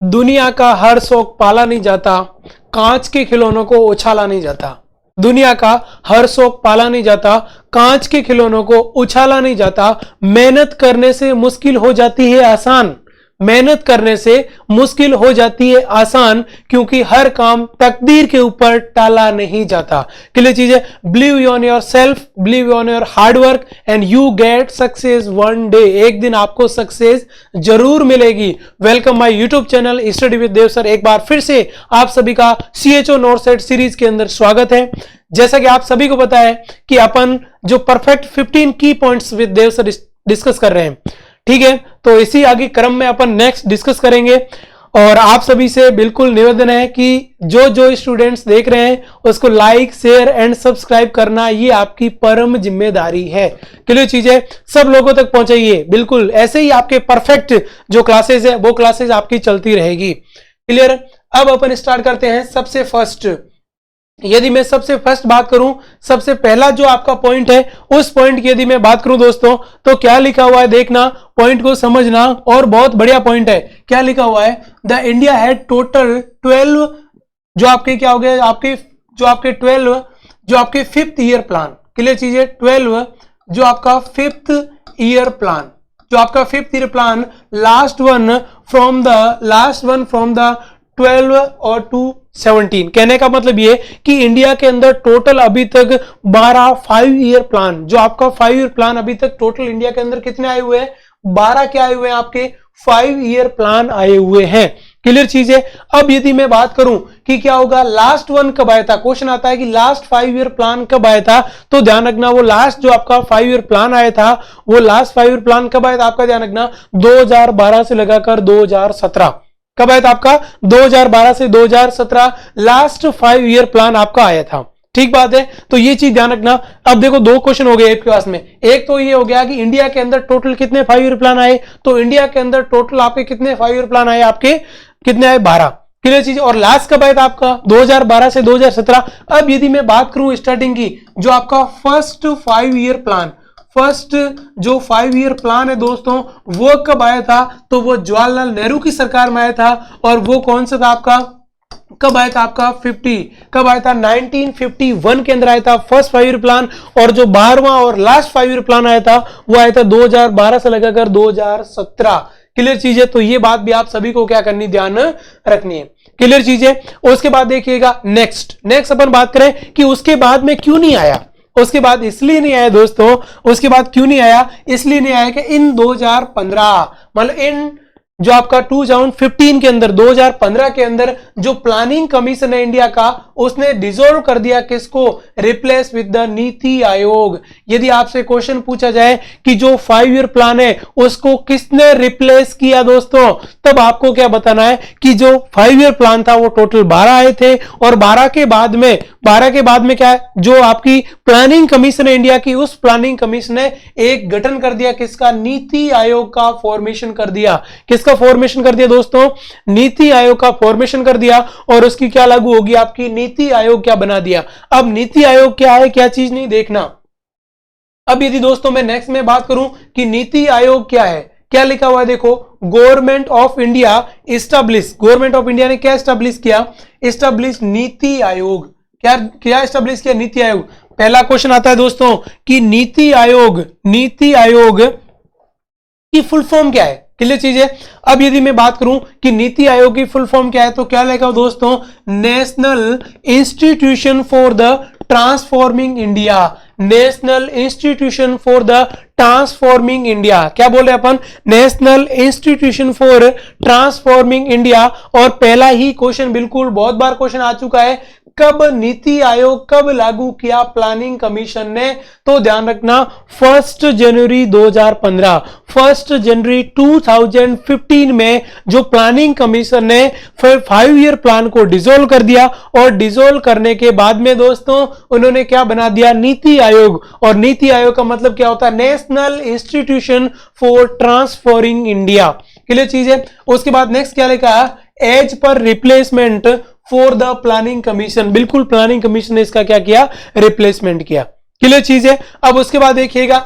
दुनिया का हर शौक पाला नहीं जाता, कांच के खिलौनों को उछाला नहीं जाता। दुनिया का हर शौक पाला नहीं जाता, कांच के खिलौनों को उछाला नहीं जाता। मेहनत करने से मुश्किल हो जाती है आसान, मेहनत करने से मुश्किल हो जाती है आसान, क्योंकि हर काम तकदीर के ऊपर टाला नहीं जाता। क्लियर चीज है। Believe on yourself, believe on your hard work and you get success one day. एक दिन आपको सक्सेस जरूर मिलेगी। Welcome my YouTube channel study with Dev sir. एक बार फिर से आप सभी का CHO नोट सेट सीरीज के अंदर स्वागत है। जैसा कि आप सभी को पता है कि अपन जो परफेक्ट 15 की points with Dev sir discuss कर रहे हैं, ठीक है। तो इसी आगे क्रम में अपन नेक्स्ट डिस्कस करेंगे। और आप सभी से बिल्कुल निवेदन है कि जो स्टूडेंट्स देख रहे हैं उसको लाइक, शेयर एंड सब्सक्राइब करना, ये आपकी परम जिम्मेदारी है। क्लियर चीज है, सब लोगों तक पहुंचाइए। बिल्कुल ऐसे ही आपके परफेक्ट जो क्लासेस है वो क्लासेस आपकी चलती रहेगी। क्लियर। अब अपन स्टार्ट करते हैं सबसे फर्स्ट। यदि मैं सबसे फर्स्ट बात करूं, सबसे पहला जो आपका पॉइंट है, उस पॉइंट की यदि मैं बात करूं दोस्तों, तो क्या लिखा हुआ है देखना, पॉइंट को समझना। और बहुत बढ़िया पॉइंट है। क्या लिखा हुआ है? द इंडिया हैड टोटल 12, जो आपके क्या हो गया, आपके जो आपके 12 जो आपके 5th ईयर प्लान। क्लियर चीज है। 12 जो आपका 5th ईयर प्लान, जो आपका 5th year plan, last one from the 12 और टू 17। कहने का मतलब ये कि इंडिया के अंदर टोटल अभी तक 12 5 ईयर प्लान, जो आपका 5 ईयर प्लान अभी तक टोटल इंडिया के अंदर कितने आए हुए हैं? 12 क्या आए हुए हैं? आपके 5 ईयर प्लान आए हुए हैं। क्लियर चीज है। अब यदि मैं बात करूं कि क्या होगा, लास्ट वन कब आया था, क्वेश्चन आता है कि लास्ट 5 ईयर प्लान कब आया था, तो ध्यान रखना वो लास्ट जो आपका 5 ईयर प्लान आया था, वो लास्ट 5 ईयर प्लान कब आया था आपका, ध्यान रखना 2012 से लगाकर 2017। कब आया था आपका? 2012 से 2017 लास्ट 5 ईयर प्लान आपका आया था। ठीक बात है। तो ये चीज ध्यान रखना। अब देखो दो क्वेश्चन हो गए आपके पास में। एक तो ये हो गया कि इंडिया के अंदर टोटल कितने 5 ईयर प्लान आए, तो इंडिया के अंदर टोटल आपके कितने 5 ईयर प्लान आए, आपके कितने आए? 12। क्लियर चीज। और लास्ट कब आया था आपका? 2012 से 2017। अब यदि मैं बात करूं स्टार्टिंग की, जो आपका फर्स्ट 5 ईयर प्लान, फर्स्ट जो 5 ईयर प्लान है दोस्तों, वो कब आया था, तो वो जवाहरलाल नेहरू की सरकार में आया था। और वो कौन सा था आपका, कब आया था आपका? 50। कब आया था? 1951 के अंदर आया था फर्स्ट 5 ईयर प्लान। और जो 12वां और लास्ट 5 ईयर प्लान आया था वो आया था 2012 से लगाकर 2017। क्लियर चीज है। तो ये बात भी आप सभी को क्या करनी, ध्यान रखनी है। क्लियर चीज है। उसके बाद देखिएगा नेक्स्ट अपन बात करें कि उसके बाद में क्यों नहीं आया। उसके बाद इसलिए नहीं आया दोस्तों, उसके बाद क्यों नहीं आया, इसलिए नहीं आया कि इन 2015 मतलब इन जो आपका 2015 के अंदर, 2015 के अंदर जो प्लानिंग कमीशन है इंडिया का, उसने डिसॉल्व कर दिया किसको? Replace with the NITI Aayog. यदि आपसे क्वेश्चन पूछा जाए कि जो 5 ईयर प्लान है उसको किसने रिप्लेस किया दोस्तों, तब आपको क्या बताना है कि जो 5 ईयर प्लान था वो टोटल 12 आए थे। और 12 के बाद में क्या है, जो आपकी प्लानिंग कमीशन है इंडिया की, उस प्लानिंग कमीशन ने एक गठन कर दिया किसका? नीति आयोग का फॉर्मेशन कर दिया। किसका फॉर्मेशन कर दिया दोस्तों? नीति आयोग का फॉर्मेशन कर दिया। और उसकी क्या लागू होगी आपकी? नीति आयोग क्या बना दिया। अब नीति आयोग क्या है, क्या चीज नहीं देखना। अब यदि दोस्तों मैं नेक्स्ट में बात करूं कि नीति आयोग क्या है, क्या लिखा हुआ है देखो, government of India establish, government of India ने क्या इस्टेब्लिश किया? इस्टेब्लिश नीति आयोग। क्या इस्टेब्लिश किया? नीति आयोग। पहला क्वेश्चन आता है दोस्तों कि नीति आयोग की फुल फॉर्म क्या है। क्लियर चीज है। अब यदि मैं बात करूं कि नीति आयोग की फुल फॉर्म क्या है, तो क्या लिखा दोस्तों? National institution for the transforming India. National institution for the transforming India. क्या बोल रहे अपन? National institution for transforming India. और पहला ही क्वेश्चन, बिल्कुल बहुत बार क्वेश्चन आ चुका है, कब नीति आयोग कब लागू किया प्लानिंग कमीशन ने, तो ध्यान रखना 1 जनवरी 2015, 1 जनवरी 2015 में जो प्लानिंग कमीशन ने 5 ईयर प्लान को डिसॉल्व कर दिया। और डिसॉल्व करने के बाद में दोस्तों उन्होंने क्या बना दिया? नीति आयोग। और नीति आयोग का मतलब क्या होता है? National institution for transforming India. Clear चीज है। उसके बाद नेक्स्ट क्या लिखा है? As per replacement for the planning commission. बिल्कुल प्लानिंग कमीशन ने इसका क्या किया? रिप्लेसमेंट किया। क्लियर चीज है। अब उसके बाद देखिएगा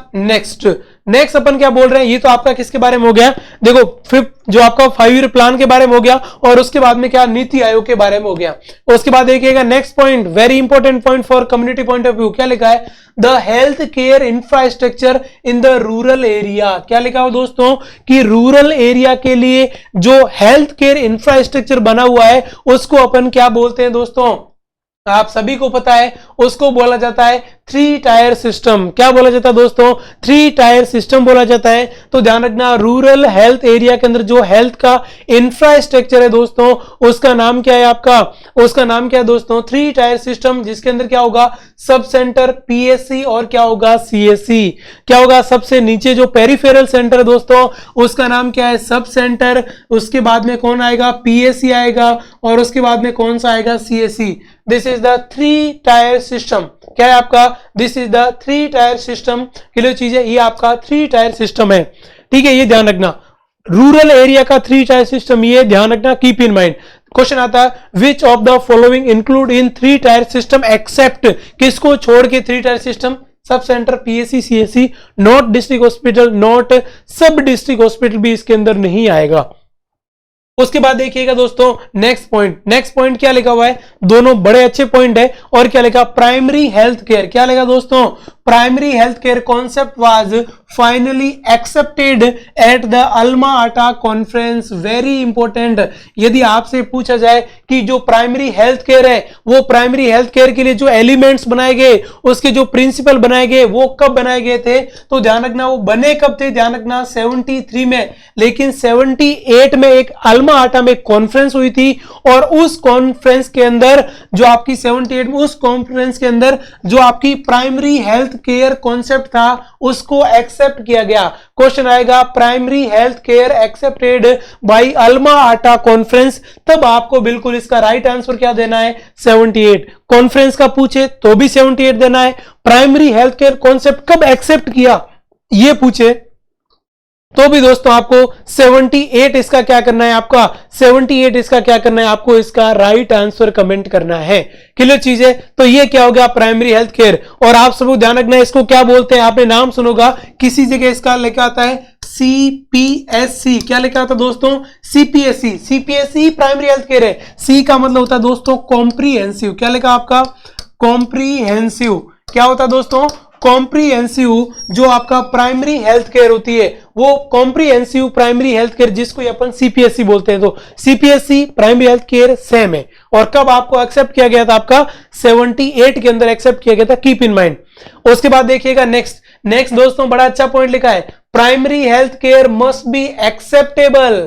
नेक्स्ट अपन क्या बोल रहे हैं, ये तो आपका किसके बारे में हो गया, देखो फिफ्थ जो आपका 5 ईयर प्लान के बारे में हो गया, और उसके बाद में क्या नीति आयोग के बारे में हो गया। उसके बाद देखिएगा next point, very important point for community point of view, क्या लिखा है, the health care infrastructure in the rural area. क्या लिखा हो दोस्तों कि रूरल एरिया के लिए जो हेल्थ केयर इंफ्रास्ट्रक्चर बना हुआ है उसको अपन क्या बोलते हैं दोस्तों, आप सभी को पता है, उसको बोला जाता है 3 टायर सिस्टम। क्या बोला जाता है दोस्तों, 3 टायर सिस्टम बोला जाता है। तो ध्यान रखना, रूरल हेल्थ एरिया के अंदर जो हेल्थ का इंफ्रास्ट्रक्चर है दोस्तों, उसका नाम क्या है आपका, उसका नाम क्या है दोस्तों, 3 टायर सिस्टम, जिसके अंदर क्या होगा, सब सेंटर, पीएससी और क्या होगा, सीएससी। क्या होगा, सबसे नीचे जो पेरिफेरल सेंटर है दोस्तों, उसका नाम क्या है, सब सेंटर। उसके बाद में कौन आएगा, पीएससी आएगा, और उसके बाद में कौन सा आएगा, CSC. This is the 3 tier system. क्या है आपका, this is the 3 tier system. Kilo चीजें, ये आपका 3 टायर सिस्टम है, ठीक है, ये ध्यान रखना, रूरल एरिया का 3 टायर सिस्टम, ये ध्यान रखना, कीप इन माइंड। क्वेश्चन आता है, which of the following include in 3 tier system except, किसको छोड़ के 3 tier system, sub centre, PSC, CSC, not district hospital, not sub district hospital भी इसके अंदर नहीं आएगा। उसके बाद देखिएगा दोस्तों नेक्स्ट पॉइंट क्या लिखा हुआ है, दोनों बड़े अच्छे पॉइंट है। और क्या लिखा, प्राइमरी हेल्थ केयर। क्या लिखा दोस्तों, primary health care concept was finally accepted at the Alma Ata conference. Very important, यदि आपसे पूछा जाए कि जो प्राइमरी हेल्थ केयर है, वो प्राइमरी हेल्थ केयर के लिए जो एलिमेंट्स बनाए गए, उसके जो प्रिंसिपल बनाए गए, वो कब बनाए गए थे, तो ध्यान रखना वो बने कब थे, ध्यान रखना 73 में। लेकिन 78 में एक अल्मा आटा में कॉन्फ्रेंस हुई थी, और उस कॉन्फ्रेंस के अंदर जो आपकी 78 में, उस कॉन्फ्रेंस के अंदर जो आपकी प्राइमरी हेल्थ केयर कॉन्सेप्ट था उसको एक्सेप्ट किया गया। क्वेश्चन आएगा, primary health care accepted by Alma Ata conference, तब आपको बिल्कुल इसका राइट आंसर क्या देना है, 78। कॉन्फ्रेंस का पूछे तो भी 78 देना है। प्राइमरी हेल्थ केयर कॉन्सेप्ट कब एक्सेप्ट किया ये पूछे तो भी दोस्तों आपको 78 इसका क्या करना है, आपका 78 इसका क्या करना है, आपको इसका राइट आंसर कमेंट करना है। क्लियर चीज है, तो ये क्या हो गया, प्राइमरी हेल्थ केयर। और आप सबको ध्यान रखना है, इसको क्या बोलते हैं, आपने नाम सुनोगा, किसी जगह इसका लिखा आता है सीपीएससी। क्या लिखा था दोस्तों, CPSC. CPSC primary health care है। सी का मतलब होता है दोस्तों कॉम्प्रीहेंसिव। क्या लिखा आपका, कॉम्प्रीहेंसिव। क्या होता है दोस्तों, कॉम्प्रीहेंसिव जो आपका प्राइमरी हेल्थ केयर होती है, वो कॉम्प्रीहेंसिव प्राइमरी हेल्थ केयर, जिसको अपन सीपीएससी बोलते हैं। तो CPSC primary health care same है। और कब आपको एक्सेप्ट किया गया था, आपका 78 के अंदर एक्सेप्ट किया गया था, कीप इन माइंड। उसके बाद देखिएगा नेक्स्ट दोस्तों बड़ा अच्छा पॉइंट लिखा है, primary health care must be acceptable.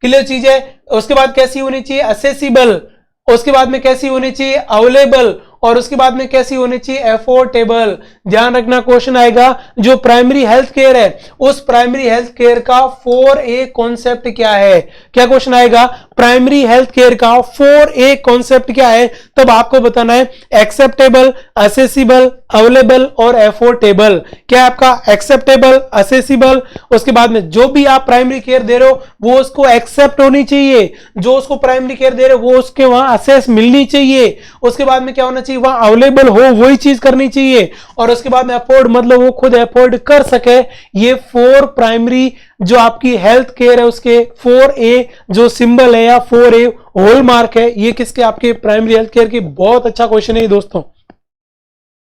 Clear चीज है। उसके बाद कैसी होनी चाहिए, असेसिबल। उसके बाद में कैसी होनी चाहिए, अवेलेबल। और उसके बाद में कैसी होनी चाहिए, एफोर्डेबल। ध्यान रखना, क्वेश्चन आएगा जो प्राइमरी हेल्थ केयर है, उस प्राइमरी हेल्थ केयर का 4A कॉन्सेप्ट क्या है। क्या क्वेश्चन आएगा, प्राइमरी हेल्थ केयर का 4A कॉन्सेप्ट क्या है, तब आपको बताना है एक्सेप्टेबल, असेसिबल, अवेलेबल और एफोर्डेबल। क्या है आपका, एक्सेप्टेबल, असेसिबल। उसके बाद में जो भी आप प्राइमरी केयर दे रहे हो वो उसको एक्सेप्ट होनी चाहिए, जो उसको प्राइमरी केयर दे रहे हो वो उसके वहां असेस मिलनी चाहिए। उसके बाद में क्या होना चाहिए, वहां अवेलेबल हो, वही चीज करनी चाहिए। और उसके बाद में अफोर्ड मतलब वो खुद अफोर्ड कर सके। ये 4 प्राइमरी जो आपकी हेल्थ केयर है उसके 4A जो सिंबल है या 4A होल मार्क है, ये किसके, आपके प्राइमरी हेल्थ केयर की। बहुत अच्छा क्वेश्चन है दोस्तों।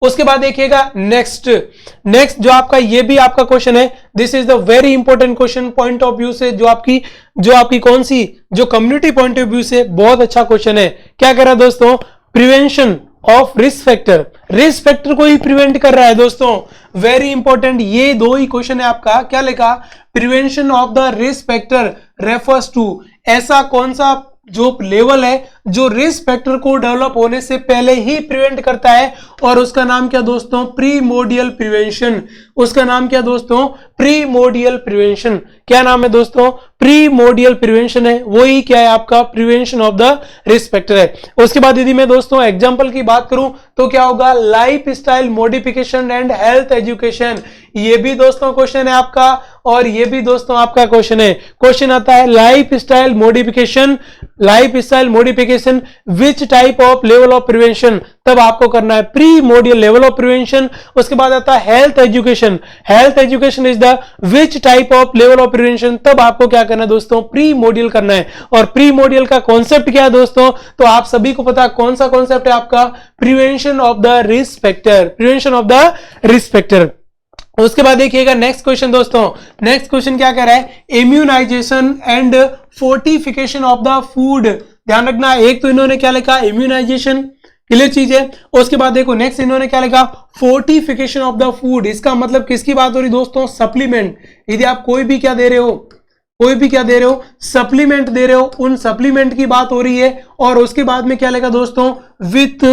उसके बाद देखिएगा नेक्स्ट जो आपका, ये भी आपका क्वेश्चन है। This is the very important question point of view से, जो आपकी कौन सी, जो कम्युनिटी पॉइंट ऑफ व्यू से बहुत अच्छा क्वेश्चन है। क्या कर रहा है दोस्तों, प्रिवेंशन ऑफ रिस्क फैक्टर को ही प्रिवेंट कर रहा है दोस्तों। वेरी इंपॉर्टेंट, ये 2 ही क्वेश्चन है आपका। क्या लिखा, prevention of the risk factor refers to, ऐसा कौन सा जो लेवल है जो रिस्क फैक्टर को डेवलप होने से पहले ही प्रिवेंट करता है, और उसका नाम क्या दोस्तों, प्रीमोडियल प्रिवेंशन। उसका नाम क्या दोस्तों, प्रीमोडियल प्रिवेंशन। क्या नाम है दोस्तों, प्रीमोडियल प्रिवेंशन है। वही क्या है आपका, prevention of the risk factor है। उसके बाद यदि मैं दोस्तों एग्जांपल की बात करूं तो क्या होगा, life style modification and health education. ये भी दोस्तों क्वेश्चन है आपका, और ये भी दोस्तों आपका क्वेश्चन है। क्वेश्चन आता है life style modification notification which type of level of prevention, तब आपको करना है pre module level of prevention. उसके बाद आता है health education, health education is the which type of level of prevention, तब आपको क्या करना है दोस्तों, प्री मॉड्यूल करना है। और प्री मॉड्यूल का कॉन्सेप्ट क्या है दोस्तों, तो आप सभी को पता कौन सा कॉन्सेप्ट है आपका, prevention of the risk factor, prevention of the risk factor. उसके बाद देखिएगा नेक्स्ट क्वेश्चन दोस्तों, नेक्स्ट क्वेश्चन क्या कह रहा है, immunization and fortification of the food. ध्यान रखना, एक तो इन्होंने क्या लिखा, इम्यूनाइजेशन, क्लियर चीज है। उसके बाद देखो नेक्स्ट इन्होंने क्या लिखा, फोर्टिफिकेशन ऑफ द फूड। इसका मतलब किसकी बात हो रही दोस्तों, सप्लीमेंट। यदि आप कोई भी क्या दे रहे हो, कोई भी क्या दे रहे हो, सप्लीमेंट दे रहे हो, उन सप्लीमेंट की बात हो रही है। और उसके बाद में क्या लिखा दोस्तों, with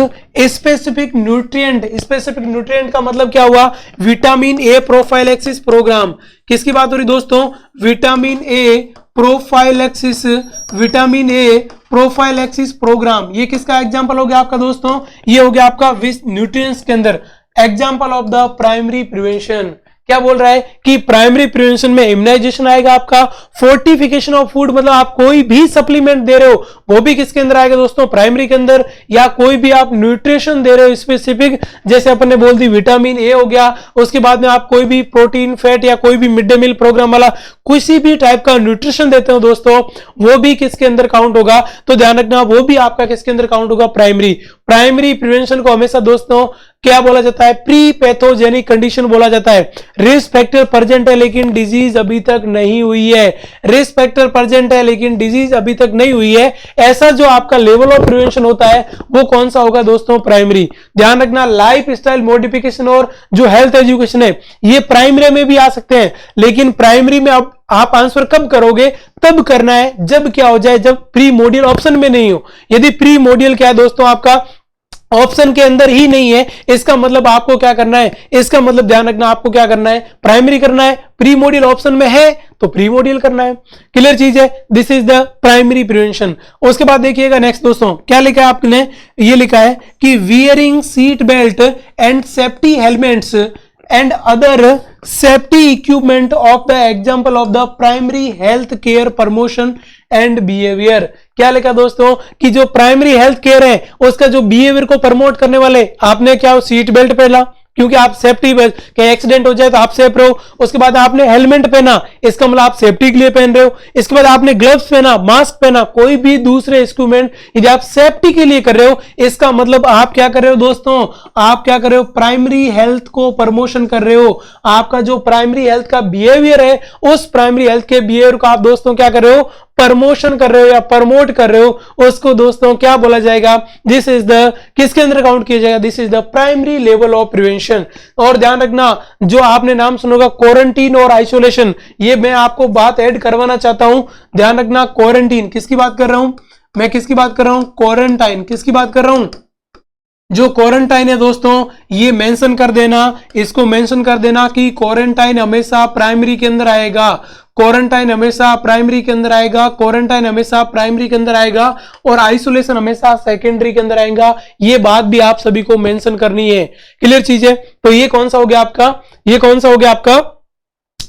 specific nutrient. Specific nutrient का मतलब क्या हुआ, विटामिन ए प्रोफाइलैक्सिस प्रोग्राम। किसकी बात हो रही दोस्तों, vitamin A prophylaxis, vitamin A prophylaxis programme. ये किसका एग्जांपल हो गया आपका दोस्तों, ये हो गया आपका न्यूट्रिएंट्स के अंदर example of the primary prevention. क्या बोल रहा है कि प्राइमरी प्रिवेंशन में इम्यूनाइजेशन आएगा आपका, फोर्टिफिकेशन ऑफ फूड मतलब आप कोई भी सप्लीमेंट दे रहे हो वो भी किसके अंदर आएगा दोस्तों, प्राइमरी के अंदर। या कोई भी आप न्यूट्रिशन दे रहे हो स्पेसिफिक, जैसे अपन ने बोल दी विटामिन ए हो गया। उसके बाद में आप कोई भी प्रोटीन, फैट या कोई भी मिड डे मील प्रोग्राम वाला किसी भी टाइप का न्यूट्रिशन देते हो दोस्तों, वो भी किसके अंदर काउंट होगा। तो ध्यान रखना, वो भी आपका किसके अंदर काउंट होगा, प्राइमरी। प्राइमरी प्रिवेंशन को हमेशा दोस्तों क्या बोला जाता है, प्री पैथोजेनिक कंडीशन बोला जाता है। रिस्क फैक्टर प्रेजेंट है लेकिन डिजीज अभी तक नहीं हुई है, रिस्क फैक्टर प्रेजेंट है लेकिन डिजीज अभी तक नहीं हुई है। ऐसा जो आपका लेवल ऑफ प्रिवेंशन होता है वो कौन सा होगा दोस्तों, प्राइमरी। ध्यान रखना, लाइफ स्टाइल मॉडिफिकेशन और जो हेल्थ एजुकेशन है ये प्राइमरी में भी आ सकते हैं, लेकिन प्राइमरी में अब आप आंसर कब करोगे, तब करना है जब क्या हो जाए, जब प्री मॉड्यूल ऑप्शन में नहीं हो। यदि प्री मॉड्यूल क्या है दोस्तों आपका ऑप्शन के अंदर ही नहीं है, इसका मतलब आपको क्या करना है, इसका मतलब ध्यान रखना आपको क्या करना है, प्राइमरी करना है। प्री मॉड्यूल ऑप्शन में है तो प्री मॉड्यूल करना है, क्लियर चीज है। This is the primary prevention. उसके बाद देखिएगा नेक्स्ट दोस्तों क्या लिखा है आपने, ये लिखा है कि wearing seat belt and safety helmets and other safety equipment of the example of the primary health care promotion and behavior। क्या लिखा दोस्तों कि जो प्राइमरी हेल्थ केयर है उसका जो बिहेवियर को प्रमोट करने वाले, आपने क्या सीट बेल्ट पहना क्योंकि आप सेफ्टी के एक्सीडेंट हो जाए तो आप सेफ रहो। उसके बाद आपने हेलमेट पहना, इसका मतलब आप सेफ्टी के लिए पहन रहे हो। इसके बाद आपने ग्लव्स पहना, मास्क पहना, कोई भी दूसरे इंस्ट्रूमेंट यदि आप सेफ्टी के लिए कर रहे हो, इसका मतलब आप क्या कर रहे हो दोस्तों, आप क्या कर रहे हो, प्राइमरी हेल्थ को प्रमोशन कर रहे हो। आपका जो प्राइमरी हेल्थ का बिहेवियर है उस प्राइमरी हेल्थ के बिहेवियर को आप दोस्तों क्या कर रहे हो, प्रमोशन कर रहे हो या प्रमोट कर रहे हो, उसको दोस्तों क्या बोला जाएगा, दिस इज द किसके अंदर काउंट किया जाएगा, this is the primary level of prevention. और ध्यान रखना, जो आपने नाम सुनोगा क्वारंटीन और आइसोलेशन, ये मैं आपको बात ऐड करवाना चाहता हूं। ध्यान रखना, क्वारंटीन किसकी बात कर रहा हूं मैं, किसकी बात कर रहा हूं, क्वारंटाइन किसकी बात कर रहा हूं। जो क्वारंटाइन है दोस्तों ये मेंशन कर देना, इसको मेंशन कर देना कि क्वारंटाइन हमेशा प्राइमरी के अंदर आएगा, क्वारंटाइन हमेशा प्राइमरी के अंदर आएगा, क्वारंटाइन हमेशा प्राइमरी के अंदर आएगा और आइसोलेशन हमेशा सेकेंडरी के अंदर आएगा। ये बात भी आप सभी को मेंशन करनी है, क्लियर चीज है। तो ये कौन सा हो गया आपका, ये कौन सा हो गया आपका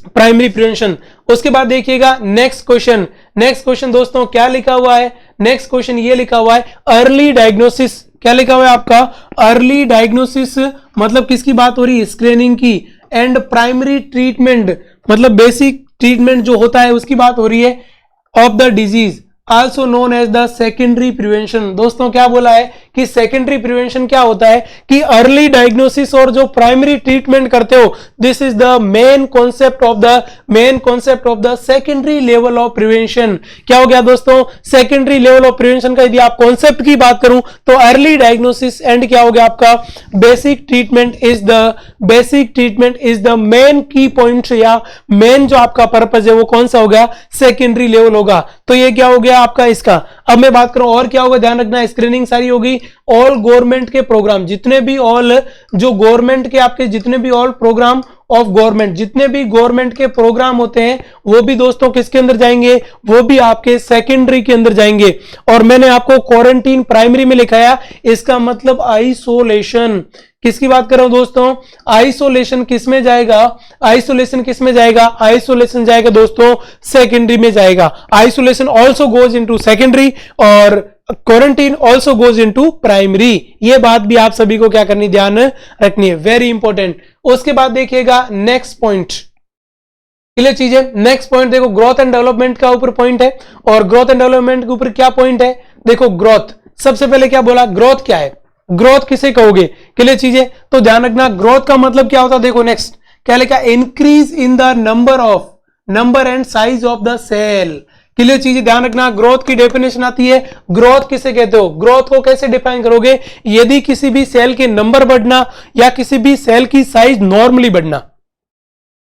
प्राइमरी प्रिवेंशन। उसके बाद देखिएगा नेक्स्ट क्वेश्चन, नेक्स्ट क्वेश्चन दोस्तों क्या लिखा हुआ है, नेक्स्ट क्वेश्चन ये लिखा हुआ है अर्ली डायग्नोसिस। क्या लिखा हुआ है आपका, अर्ली डायग्नोसिस मतलब किसकी बात हो रही है, स्क्रीनिंग की। एंड प्राइमरी ट्रीटमेंट मतलब बेसिक ट्रीटमेंट जो होता है उसकी बात हो रही है of the disease, also known as the secondary prevention. दोस्तों क्या बोला है कि सेकेंडरी प्रिवेंशन क्या होता है कि अर्ली डायग्नोसिस और जो प्राइमरी ट्रीटमेंट करते हो, this is the main concept of the secondary level of prevention. क्या हो गया दोस्तों, सेकेंडरी लेवल ऑफ प्रिवेंशन का यदि आप कॉन्सेप्ट की बात करूं तो अर्ली डायग्नोसिस एंड क्या हो गया आपका basic treatment is the main की पॉइंट या मेन जो आपका पर्पज है वो कौन सा होगा, सेकेंडरी लेवल होगा। तो ये क्या हो गया आपका इसका। अब मैं बात करूं और क्या होगा, ध्यान रखना, स्क्रीनिंग सारी होगी। ऑल गवर्नमेंट के प्रोग्राम जितने भी, ऑल जो गवर्नमेंट के आपके जितने भी ऑल प्रोग्राम ऑफ गवर्नमेंट, जितने भी गवर्नमेंट के प्रोग्राम होते हैं वो भी दोस्तों किसके अंदर जाएंगे, वो भी आपके सेकेंडरी के अंदर जाएंगे। और मैंने आपको क्वारंटीन प्राइमरी में लिखाया, इसका मतलब आइसोलेशन। किसकी बात कर रहा हूं दोस्तों, आइसोलेशन किस में जाएगा, आइसोलेशन किस में जाएगा, आइसोलेशन जाएगा दोस्तों सेकेंडरी में जाएगा। Isolation also goes into secondary और quarantine also goes into primary. ये बात भी आप सभी को क्या करनी, ध्यान रखनी है, वेरी इंपॉर्टेंट। उसके बाद देखिएगा नेक्स्ट पॉइंट, क्लियर चीजें। नेक्स्ट पॉइंट देखो, ग्रोथ एंड डेवलपमेंट का ऊपर पॉइंट है, और ग्रोथ एंड डेवलपमेंट के ऊपर क्या पॉइंट है, देखो ग्रोथ। सबसे पहले क्या बोला, ग्रोथ क्या है, ग्रोथ किसे कहोगे, क्लियर चीजें। तो ध्यान रखना ग्रोथ का मतलब क्या होता है, देखो नेक्स्ट क्या लिखा, increase in the number and size of the cell. Clear चीजें, ध्यान रखना। ग्रोथ की डेफिनेशन आती है, ग्रोथ किसे कहते हो, ग्रोथ को कैसे डिफाइन करोगे, यदि किसी भी सेल के नंबर बढ़ना या किसी भी सेल की साइज नॉर्मली बढ़ना।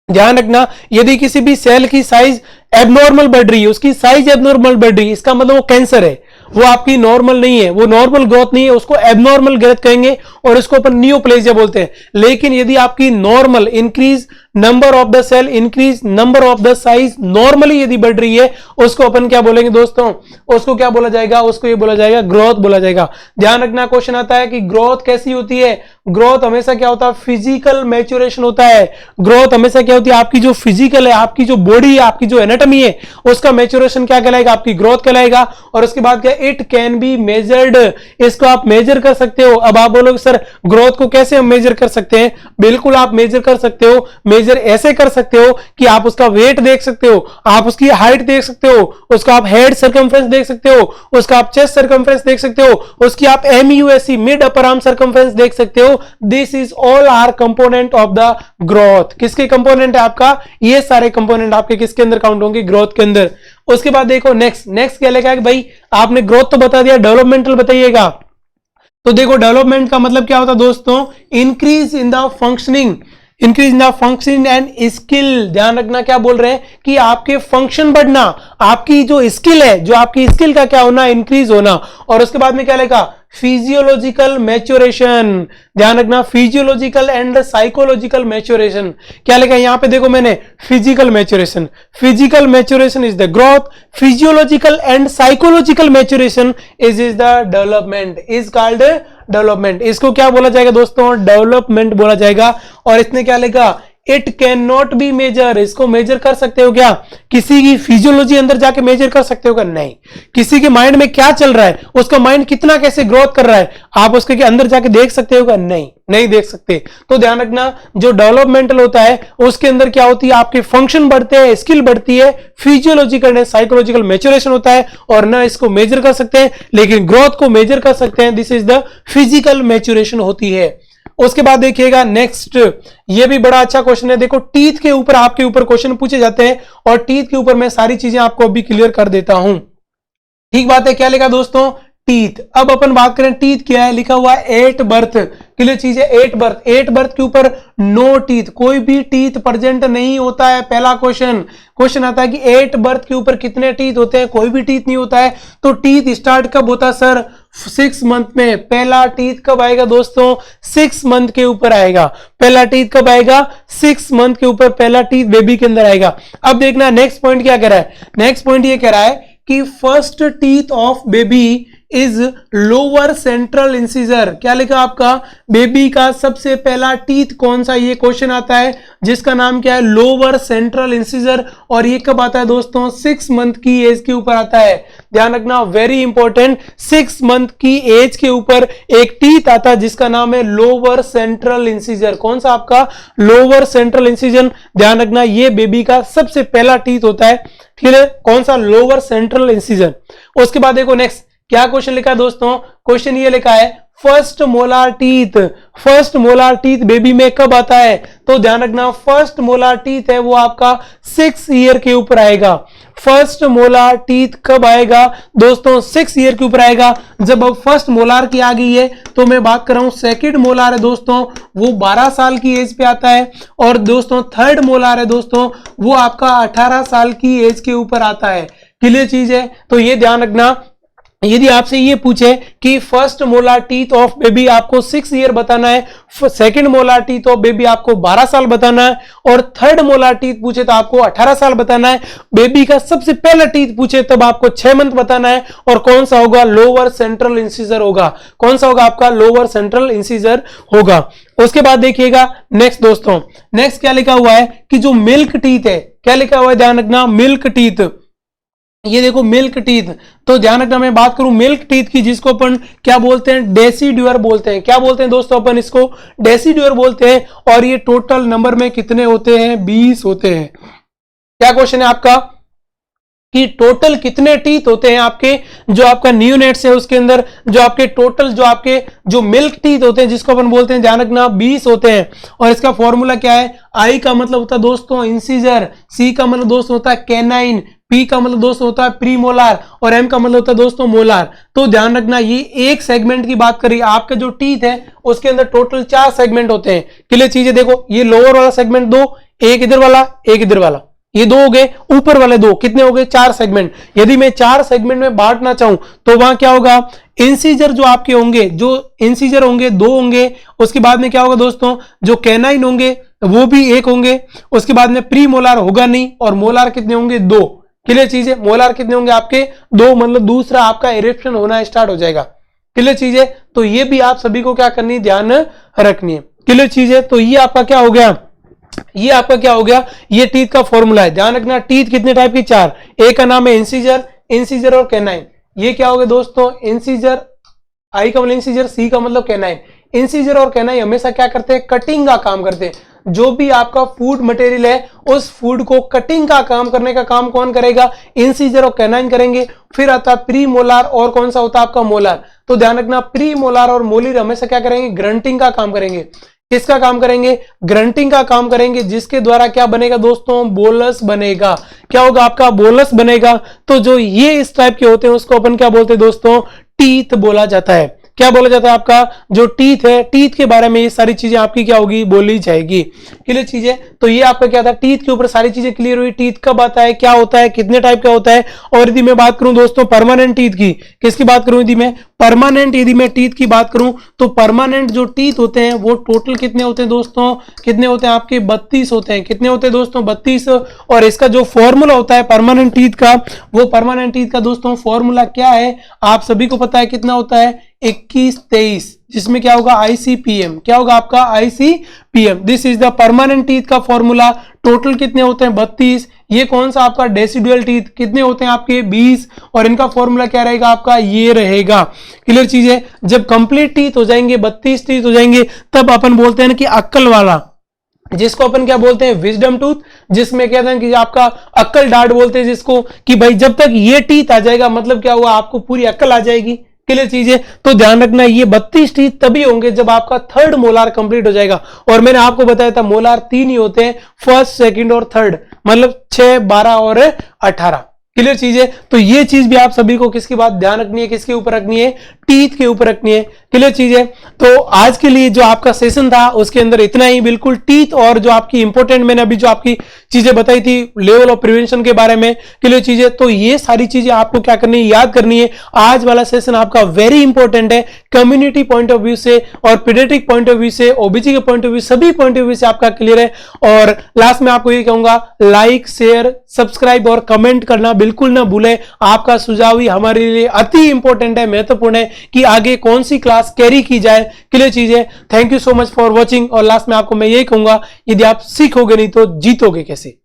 ध्यान रखना, यदि किसी भी सेल की साइज एबनॉर्मल बढ़ रही है, उसकी साइज एबनॉर्मल बढ़ रही है, इसका मतलब वो कैंसर है, वो आपकी नॉर्मल नहीं है, वो नॉर्मल ग्रोथ नहीं है, उसको एबनॉर्मल ग्रोथ कहेंगे और इसको अपन नियोप्लेजिया बोलते हैं। लेकिन यदि आपकी normal, increase number of the cell, increase number of the size normally यदि बढ़ रही है, उसको अपन क्या बोलेंगे दोस्तों, उसको क्या बोला जाएगा, उसको ये बोला जाएगा ग्रोथ बोला जाएगा। ध्यान रखना, क्वेश्चन आता है कि ग्रोथ कैसी होती है, ग्रोथ हमेशा क्या होता है, फिजिकल मैच्योरेशन होता है। ग्रोथ हमेशा क्या होती है, आपकी जो फिजिकल है, आपकी जो बॉडी है, आपकी जो एनाटॉमी है, उसका मैच्योरेशन क्या कहलाएगा, आपकी ग्रोथ कहलाएगा। और उसके बाद क्या, इट कैन बी मेजर्ड, इसको आप मेजर कर सकते हो। अब आप बोलोगे सर ग्रोथ को कैसे हम मेजर कर सकते हैं, बिल्कुल आप मेजर कर सकते हो। मेजर ऐसे कर सकते हो कि आप उसका वेट देख सकते हो, आप उसकी हाइट देख सकते हो, उसका आप हेड सर्कमफ्रेंस देख सकते हो, उसका आप चेस्ट सर्कमफ्रेंस देख सकते हो, उसकी आप MUSC mid upper arm circumference देख सकते हो। This is all R component of the growth. किसके कंपोनेंट है, आपका ये सारे कंपोनेंट आपके किसके अंदर काउंट होंगे, ग्रोथ के अंदर। उसके बाद देखो नेक्स्ट क्या लिखा है कि भाई आपने ग्रोथ तो बता दिया, डेवलपमेंटल बताइएगा। तो देखो डेवलपमेंट का मतलब क्या होता है दोस्तों, increase in the functioning, increase in the functioning and skill. ध्यान रखना, क्या बोल रहे हैं कि आपके फंक्शन बढ़ना, आपकी जो स्किल है, जो आपकी स्किल का क्या होना, इंक्रीज होना। और उसके बाद में क्या लिखा, फिजियोलॉजिकल मैच्योरेशन। ध्यान रखना, फिजियोलॉजिकल एंड साइकोलॉजिकल मैच्योरेशन। क्या लिखा है यहां पे, देखो मैंने physical maturation, physical maturation is the growth, physiological and psychological maturation is the development, is called development. इसको क्या बोला जाएगा दोस्तों, डेवलपमेंट बोला जाएगा। और इसने क्या लिखा, it can not be measure, इसको मेजर कर सकते हो क्या, किसी की फिजियोलॉजी अंदर जाके मेजर कर सकते हो क्या, नहीं। किसी के माइंड में क्या चल रहा है, उसका माइंड कितना कैसे ग्रोथ कर रहा है, आप उसके अंदर जाके देख सकते हो क्या, नहीं देख सकते। तो ध्यान रखना, जो डेवलपमेंटल होता है उसके अंदर क्या होती है, आपके फंक्शन बढ़ते हैं, स्किल बढ़ती है, फिजियोलॉजिकल एंड साइकोलॉजिकल मैच्योरेशन होता है। और ना इसको मेजर कर सकते हैं, लेकिन ग्रोथ को मेजर कर सकते हैं, this is the physical maturation होती है। उसके बाद देखिएगा नेक्स्ट, ये भी बड़ा अच्छा क्वेश्चन है। देखो टीथ के ऊपर आपके ऊपर क्वेश्चन पूछे जाते हैं, और टीथ के ऊपर मैं सारी चीजें आपको अभी क्लियर कर देता हूं। ठीक बात है, क्या लिखा दोस्तों, टीथ। अब अपन बात करें टीथ क्या है, लिखा हुआ है 8 बर्थ। क्लियर चीज है, 8 बर्थ। 8 बर्थ के ऊपर नो टीथ, कोई भी टीथ प्रेजेंट नहीं होता है। पहला क्वेश्चन आता है कि 8 बर्थ के ऊपर कितने टीथ होते हैं, कोई भी टीथ नहीं होता है। तो टीथ स्टार्ट कब होता है सर, 6 मंथ में। पहला टीथ कब आएगा दोस्तों, 6 मंथ के ऊपर आएगा। पहला टीथ कब आएगा, 6 मंथ के ऊपर पहला टीथ बेबी के अंदर आएगा। अब देखना नेक्स्ट पॉइंट क्या कह रहा है, नेक्स्ट पॉइंट ये कह रहा है कि first teeth of baby is lower central incisor. क्या लिखा आपका, बेबी का सबसे पहला टीथ कौन सा, ये क्वेश्चन आता है जिसका नाम क्या है, लोअर सेंट्रल इंसिजर। और ये कब आता है दोस्तों, 6 मंथ की एज के ऊपर आता है। ध्यान रखना, वेरी इंपॉर्टेंट, 6 मंथ की एज के ऊपर एक टीथ आता है जिसका नाम है लोअर सेंट्रल इंसिजर। कौन सा आपका, लोअर सेंट्रल इंसिजर। ध्यान रखना, ये बेबी का सबसे पहला टीथ होता है, ठीक है, कौन सा, लोअर सेंट्रल इंसिजर। उसके बाद देखो नेक्स्ट क्या क्वेश्चन लिखा है दोस्तों, क्वेश्चन ये लिखा है first molar teeth. First molar teeth baby में कब आता है, तो ध्यान रखना, फर्स्ट मोलार टीथ है वो आपका 6 ईयर के ऊपर आएगा। फर्स्ट मोलार टीथ कब आएगा दोस्तों, 6 ईयर के ऊपर आएगा। जब अब फर्स्ट मोलार की आ गई है तो मैं बात कर रहा हूं सेकंड मोलार है दोस्तों, वो 12 साल की एज पे आता है। और दोस्तों थर्ड मोलार है दोस्तों, वो आपका 18 साल की एज के ऊपर आता है। क्लियर चीज है, तो ये ध्यान रखना, यदि आपसे ये पूछे कि first molar teeth of baby आपको 6 ईयर बताना है, second molar teeth of baby आपको 12 साल बताना है, और थर्ड मोलार टीथ पूछे तो आपको 18 साल बताना है, बेबी का सबसे पहला टीथ पूछे तब आपको 6 मंथ बताना है, और कौन सा होगा, लोअर सेंट्रल इंसीजर होगा। कौन सा होगा आपका, लोअर सेंट्रल इंसीजर होगा। उसके बाद देखिएगा नेक्स्ट दोस्तों, नेक्स्ट क्या लिखा हुआ है कि जो मिल्क टीथ है, क्या लिखा हुआ है, ध्यान रखना, मिल्क टीथ। ये देखो मिल्क टीथ, तो ध्यान रखना मैं बात करूं मिल्क टीथ की, जिसको अपन क्या बोलते हैं, डेसीड्यूअर बोलते हैं। क्या बोलते हैं दोस्तों, अपन इसको डेसीड्यूअर बोलते हैं। और ये टोटल नंबर में कितने होते हैं, 20 होते हैं। क्या क्वेश्चन है आपका कि टोटल कितने टीथ होते हैं आपके, जो आपका न्यूनेट्स है उसके अंदर, जो आपके टोटल जो आपके जो मिल्क टीथ होते हैं जिसको अपन बोलते हैं, ध्यान रखना 20 होते हैं। और इसका फॉर्मूला क्या है, आई का मतलब होता है दोस्तों इंसीजर, सी का मतलब दोस्तों होता है कैनाइन, पी का मतलब दोस्तों होता है प्रीमोलार, और एम का मतलब होता है दोस्तों मोलार। तो ध्यान रखना ये एक सेगमेंट की बात करिए, आपका जो टीथ है उसके अंदर टोटल 4 सेगमेंट होते हैं। क्लियर चीजें देखो, ये लोअर वाला सेगमेंट 2, एक इधर वाला एक इधर वाला, ये 2 हो गए, ऊपर वाले 2 कितने हो गए, 4 सेगमेंट। यदि मैं 4 सेगमेंट में बांटना चाहूं तो वहां क्या होगा, इंसीजर जो आपके होंगे, जो इंसीजर होंगे 2 होंगे। उसके बाद में क्या होगा दोस्तों, जो कैनाइन होंगे वो भी 1 होंगे। उसके बाद में प्री मोलार होगा नहीं, और मोलार कितने होंगे, 2। क्लियर चीज है, मोलार कितने होंगे आपके, 2, मतलब दूसरा आपका इरेप्शन होना स्टार्ट हो जाएगा। क्लियर चीज है, तो ये भी आप सभी को क्या करनी है, ध्यान रखनी है। क्लियर चीज है, तो ये आपका क्या हो गया, ये आपका क्या हो गया, ये टीथ का फॉर्मूला है। ध्यान रखना टीथ कितने टाइप की, 4। एक का नाम है इंसीजर, इंसीजर और कैनाइन। ये क्या हो गया दोस्तों, इंसीजर, आई का मतलब इंसीजर, सी का मतलब कैनाइन। इंसीजर और कैनाइन हमेशा क्या करते हैं, कटिंग का काम करते हैं। जो भी आपका फूड मटेरियल है उस फूड को कटिंग का काम करने का काम कौन करेगा, इंसीजर और कैनाइन करेंगे। फिर आता है प्री मोलार, और कौन सा होता है आपका मोलार। तो ध्यान रखना प्री मोलार और मोलिर हमेशा क्या करेंगे, ग्रंटिंग का काम करेंगे। किसका काम करेंगे, ग्रंटिंग का काम करेंगे, जिसके द्वारा क्या बनेगा दोस्तों, बोलस बनेगा। क्या होगा आपका, बोलस बनेगा। तो जो ये इस टाइप के होते हैं उसको अपन क्या बोलते हैं दोस्तों, टीथ बोला जाता है। क्या बोला जाता है, आपका जो टीथ है, टीथ के बारे में ये सारी चीजें आपकी क्या होगी, बोली जाएगी। क्लियर चीजें, तो ये आपका क्या था, टीथ के ऊपर सारी चीजें क्लियर हुई। टीथ कब आता है, क्या होता है, कितने टाइप का होता है। और यदि मैं बात करूं दोस्तों परमानेंट टीथ की, किसकी बात करूं, यदि मैं परमानेंट, यदि मैं टीथ की बात करूं तो परमानेंट जो टीथ होते हैं वो टोटल कितने होते हैं दोस्तों, कितने होते हैं आपके, 32 होते हैं। कितने होते हैं दोस्तों, 32। और इसका जो फॉर्मूला होता है परमानेंट टीथ का, वो परमानेंट टीथ का दोस्तों फॉर्मूला क्या है, आप सभी को पता है, कितना होता है, 21-23, जिसमें क्या होगा, ICPM। क्या होगा आपका, ICPM। This is the permanent teeth का फॉर्मूला। टोटल कितने होते हैं, 32। ये कौन सा आपका डेसिडुअल टीथ, कितने होते हैं आपके, 20। और इनका फॉर्मूला क्या रहेगा आपका, ये रहेगा। क्लियर चीज है, जब कंप्लीट टीथ हो जाएंगे, 32 टीथ हो जाएंगे, तब अपन बोलते हैं ना कि अक्कल वाला, जिसको अपन क्या बोलते हैं, विजडम टूथ, जिसमें कहते हैं कि आपका अक्कल डार्ट बोलते हैं जिसको, कि भाई जब तक ये टीथ आ जाएगा मतलब क्या हुआ, आपको पूरी अक्कल आ जाएगी। क्लियर चीजें, तो ध्यान रखना ये 32 टीथ तभी होंगे जब आपका थर्ड मोलार कंप्लीट हो जाएगा। और मैंने आपको बताया था मोलार 3 ही होते हैं, फर्स्ट, सेकंड और थर्ड, मतलब 6, 12 और 18। क्लियर चीजें, तो ये चीज भी आप सभी को किसकी बात ध्यान रखनी है, किसके ऊपर रखनी है, टीथ के ऊपर रखनी है। क्लियर चीजें, तो आज के लिए जो आपका सेशन था उसके अंदर इतना ही, बिल्कुल टीथ और जो आपकी इंपॉर्टेंट मैंने अभी जो आपकी चीजें बताई थी लेवल ऑफ प्रिवेंशन के बारे में। क्लियर चीजें, तो ये सारी चीजें आपको क्या करनी है, याद करनी है। आज वाला सेशन आपका वेरी इंपॉर्टेंट है, कम्युनिटी पॉइंट ऑफ व्यू से और पीडियाट्रिक पॉइंट ऑफ व्यू से, ओबीजी के पॉइंट ऑफ व्यू, सभी पॉइंट ऑफ व्यू से आपका क्लियर है। और लास्ट में आपको ये कहूंगा, लाइक, शेयर, सब्सक्राइब और कमेंट करना बिल्कुल ना भूलें। आपका सुझाव ही हमारे लिए अति इंपॉर्टेंट है, महत्वपूर्ण है कि आगे कौन सी क्लास कैरी की जाए। क्लियर चीजें, thank you so much for watching. और लास्ट में आपको मैं यही कहूंगा, यदि आप सीखोगे नहीं तो जीतोगे कैसे।